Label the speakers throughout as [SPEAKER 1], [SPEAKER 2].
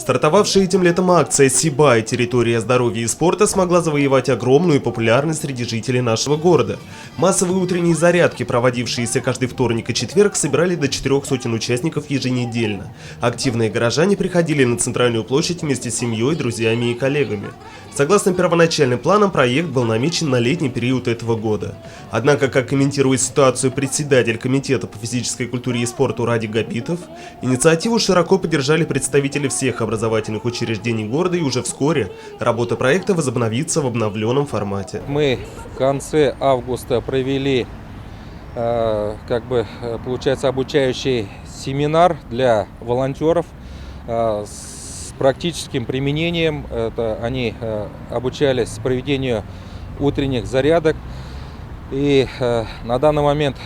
[SPEAKER 1] Стартовавшая этим летом акция «Сибай. Территория здоровья и спорта» смогла завоевать огромную популярность среди жителей нашего города. Массовые утренние зарядки, проводившиеся каждый вторник и четверг, собирали до 400 участников еженедельно. Активные горожане приходили на центральную площадь вместе с семьей, друзьями и коллегами. Согласно первоначальным планам, проект был намечен на летний период этого года. Однако, как комментирует ситуацию председатель комитета по физической культуре и спорту Ради Габитов, инициативу широко поддержали представители всех образовательных учреждений города, и уже вскоре работа проекта возобновится в обновленном формате.
[SPEAKER 2] Мы в конце августа провели, получается, обучающий семинар для волонтеров с практическим применением. Они обучались проведению утренних зарядок. И на данный момент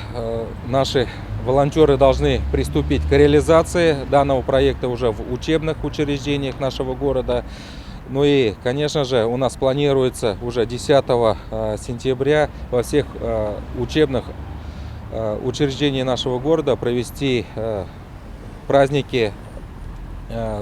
[SPEAKER 2] наши волонтеры должны приступить к реализации данного проекта уже в учебных учреждениях нашего города. Ну и, конечно же, у нас планируется уже 10 сентября во всех учебных учреждениях нашего города провести праздники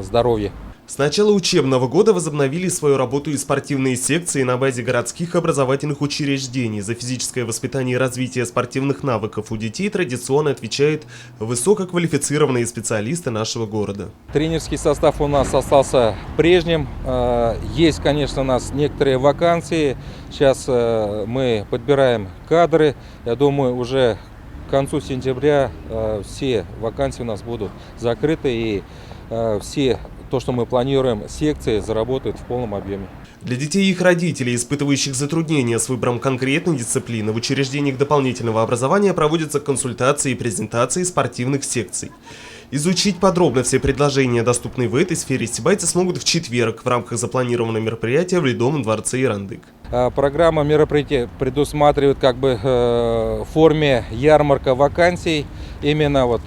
[SPEAKER 2] здоровья.
[SPEAKER 1] С начала учебного года возобновили свою работу и спортивные секции на базе городских образовательных учреждений. За физическое воспитание и развитие спортивных навыков у детей традиционно отвечают высококвалифицированные специалисты нашего города.
[SPEAKER 2] Тренерский состав у нас остался прежним. Есть, конечно, у нас некоторые вакансии. Сейчас мы подбираем кадры. Я думаю, уже к концу сентября все вакансии у нас будут закрыты, и все то, что мы планируем, секции заработают в полном объеме.
[SPEAKER 1] Для детей и их родителей, испытывающих затруднения с выбором конкретной дисциплины, в учреждениях дополнительного образования проводятся консультации и презентации спортивных секций. Изучить подробно все предложения, доступные в этой сфере, сибайцы смогут в четверг в рамках запланированного мероприятия в Ледовом дворце Ирандык.
[SPEAKER 2] Программа мероприятия предусматривает в форме ярмарка вакансий, именно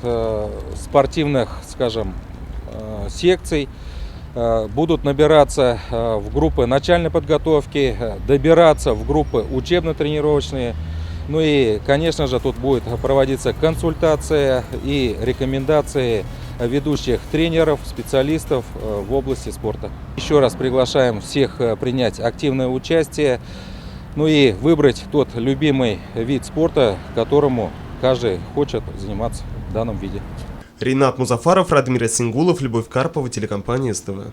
[SPEAKER 2] спортивных, скажем, секций. Будут набираться в группы начальной подготовки, добираться в группы учебно-тренировочные. Ну и, конечно же, тут будет проводиться консультация и рекомендации ведущих тренеров, специалистов в области спорта. Еще раз приглашаем всех принять активное участие, ну и выбрать тот любимый вид спорта, которому каждый хочет заниматься в данном виде.
[SPEAKER 1] Ринат Музафаров, Радмир Асингулов, Любовь Карпова, телекомпания СТВ.